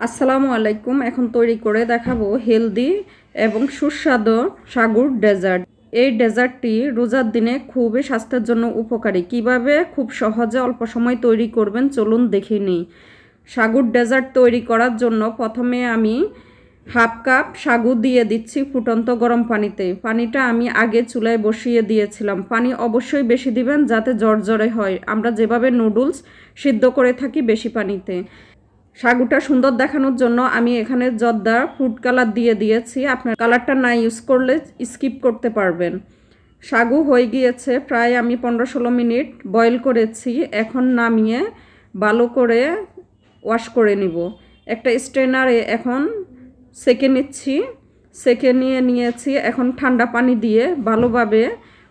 আসসালামু আলাইকুম। এখন তৈরি করে দেখাবো হেলদি এবং সুস্বাদু সাগুর ডেজার্ট। এই ডেজার্টটি রোজার দিনে খুবই স্বাস্থ্যের জন্য উপকারী। কিভাবে খুব সহজে অল্প সময় তৈরি করবেন চলুন দেখে নিই। সাগুর ডেজার্ট তৈরি করার জন্য প্রথমে আমি হাফ কাপ সাগু দিয়ে দিচ্ছি ফুটন্ত গরম পানিতে। পানিটা আমি আগে চুলায় বসিয়ে দিয়েছিলাম। পানি অবশ্যই বেশি দিবেন যাতে জড়জড়ে হয়। আমরা যেভাবে নুডলস সিদ্ধ করে থাকি বেশি পানিতে। সাগুটা সুন্দর দেখানোর জন্য আমি এখানে জর্দা ফুড কালার দিয়ে দিয়েছি। আপনার কালারটা না ইউজ করলে স্কিপ করতে পারবেন। সাগু হয়ে গিয়েছে প্রায় আমি 15-16 মিনিট বয়েল করেছি। এখন নামিয়ে ভালো করে ওয়াশ করে নিব। একটা স্ট্রেনারে এখন সেকে নিচ্ছি। সেকে নিয়েছি। এখন ঠান্ডা পানি দিয়ে ভালোভাবে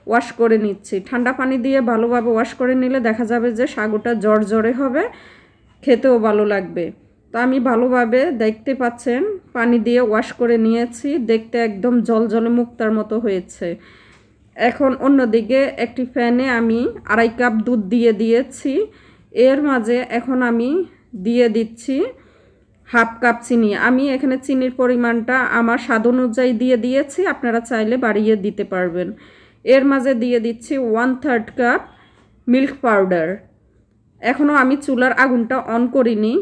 ওয়াশ করে নিচ্ছি। ঠান্ডা পানি দিয়ে ভালোভাবে ওয়াশ করে নিলে দেখা যাবে যে সাগুটা জড়জড়ে হবে, খেতেও ভালো লাগবে। তো আমি ভালোভাবে দেখতে পাচ্ছেন পানি দিয়ে ওয়াশ করে নিয়েছি। দেখতে একদম জলজলে মুক্তার মতো হয়েছে। এখন অন্যদিকে একটি প্যানে আমি 2.5 কাপ দুধ দিয়ে দিয়েছি। এর মাঝে এখন আমি দিয়ে দিচ্ছি হাফ কাপ চিনি। আমি এখানে চিনির পরিমাণটা আমার স্বাদ অনুযায়ী দিয়ে দিয়েছি, আপনারা চাইলে বাড়িয়ে দিতে পারবেন। এর মাঝে দিয়ে দিচ্ছি 1/3 কাপ মিল্ক পাউডার। এখনও আমি চুলার আগুনটা অন করিনি।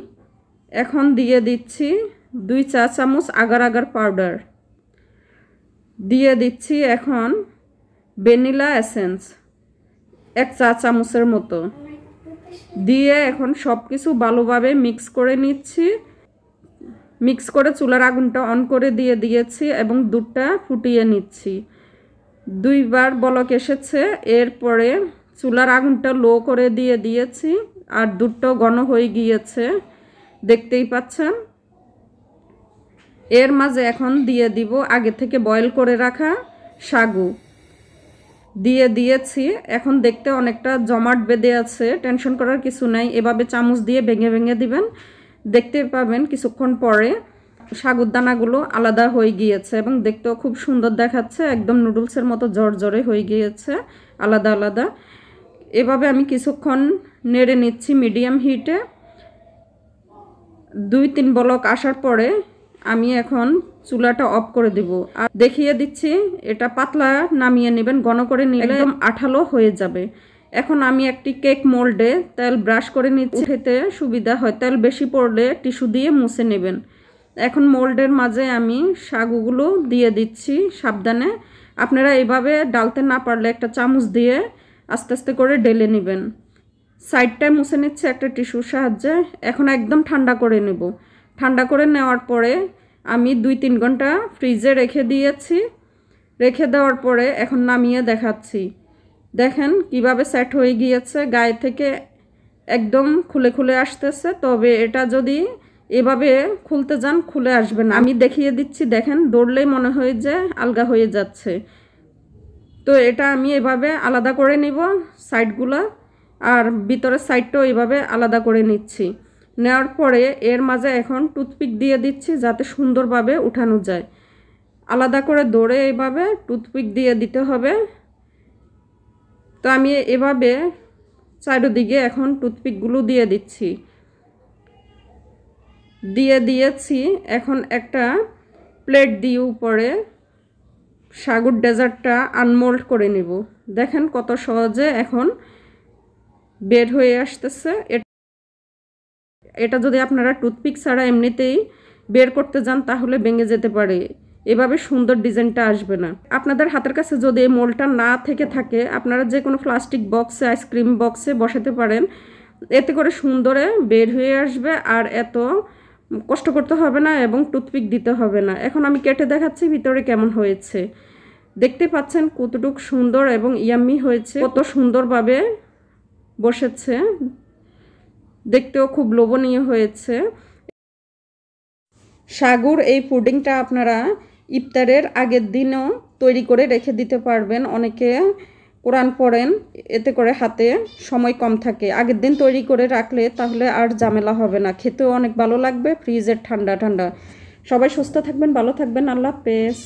এখন দিয়ে দিচ্ছি 2 চা চামচ আগার পাউডার। দিয়ে দিচ্ছি এখন ভ্যানিলা এসেন্স 1 চা চামচের মতো। দিয়ে এখন সব কিছু ভালোভাবে মিক্স করে নিচ্ছি। মিক্স করে চুলার আগুনটা অন করে দিয়ে দিয়েছি এবং দুধটা ফুটিয়ে নিচ্ছি। 2 বার বলক এসেছে। এরপরে চুলার আগুনটা লো করে দিয়ে দিয়েছি আর দুধটাও ঘন হয়ে গিয়েছে, দেখতেই পাচ্ছেন। এর মাঝে এখন দিয়ে দিব আগে থেকে বয়েল করে রাখা সাগু। দিয়ে দিয়েছি। এখন দেখতে অনেকটা জমাট বেঁধে আছে, টেনশন করার কিছু নাই। এভাবে চামচ দিয়ে ভেঙে ভেঙে দিবেন, দেখতে পাবেন কিছুক্ষণ পরে সাগুর দানাগুলো আলাদা হয়ে গিয়েছে এবং দেখতেও খুব সুন্দর দেখাচ্ছে। একদম নুডলসের মতো জড়জড়ে হয়ে গিয়েছে আলাদা আলাদা। এভাবে আমি কিছুক্ষণ নেড়ে নিচ্ছি মিডিয়াম হিটে। 2-3 বলক আসার পরে আমি এখন চুলাটা অফ করে দিব আর দেখিয়ে দিচ্ছি। এটা পাতলা নামিয়ে নেবেন, ঘন করে নিলে একদম আঠালো হয়ে যাবে। এখন আমি একটি কেক মোল্ডে তেল ব্রাশ করে নিচ্ছি, খেতে সুবিধা হয়। তেল বেশি পড়লে টিস্যু দিয়ে মুছে নেবেন। এখন মোল্ডের মাঝে আমি সাগুগুলো দিয়ে দিচ্ছি সাবধানে। আপনারা এইভাবে ডালতে না পারলে একটা চামচ দিয়ে আস্তে আস্তে করে ঢেলে নেবেন। সাইডটায় মুছে নিচ্ছে একটা টিস্যুর সাহায্যে। এখন একদম ঠান্ডা করে নেব। ঠান্ডা করে নেওয়ার পরে আমি 2-3 ঘন্টা ফ্রিজে রেখে দিয়েছি। রেখে দেওয়ার পরে এখন নামিয়ে দেখাচ্ছি। দেখেন কিভাবে সেট হয়ে গিয়েছে, গায়ে থেকে একদম খুলে খুলে আসতেছে। তবে এটা যদি এভাবে খুলতে যান খুলে আসবে না। আমি দেখিয়ে দিচ্ছি, দেখেন দৌড়লেই মনে হয় যে আলগা হয়ে যাচ্ছে। তো এটা আমি এভাবে আলাদা করে নিব সাইডগুলো, আর ভিতরের সাইডটাও এইভাবে আলাদা করে নিচ্ছি। নেওয়ার পরে এর মাঝে এখন টুথপিক দিয়ে দিচ্ছি যাতে সুন্দরভাবে উঠানো যায়। আলাদা করে ধরে এইভাবে টুথপিক দিয়ে দিতে হবে। তো আমি এভাবে চারিদিকে এখন টুথপিকগুলো দিয়ে দিচ্ছি। দিয়েছি। এখন একটা প্লেট দিয়ে উপরে সাগুর ডেজার্টটা আনমোল্ড করে নিব। দেখেন কত সহজে এখন বের হয়ে আসতেছে। এটা যদি আপনারা টুথপিক ছাড়া এমনিতেই বের করতে যান তাহলে ভেঙে যেতে পারে, এভাবে সুন্দর ডিজাইনটা আসবে না। আপনাদের হাতের কাছে যদি এই মোল্ডটা না থেকে থাকে আপনারা যে কোনো প্লাস্টিক বক্সে, আইসক্রিম বক্সে বসাতে পারেন। এতে করে সুন্দরে বের হয়ে আসবে আর এত কষ্ট করতে হবে না এবং টুথপিক দিতে হবে না। এখন আমি কেটে দেখাচ্ছি ভিতরে কেমন হয়েছে। দেখতে পাচ্ছেন কতটুকু সুন্দর এবং ইয়াম্মি হয়েছে, কত সুন্দরভাবে বসেছে, দেখতেও খুব লোভনীয় হয়েছে। সাগুর এই পুডিংটা আপনারা ইফতারের আগের দিনও তৈরি করে রেখে দিতে পারবেন। অনেকে কোরআন পড়েন, এতে করে হাতে সময় কম থাকে। আগের দিন তৈরি করে রাখলে তাহলে আর ঝামেলা হবে না, খেতেও অনেক ভালো লাগবে। ফ্রিজের ঠান্ডা ঠান্ডা। সবাই সুস্থ থাকবেন, ভালো থাকবেন। আল্লাহ হাফেজ।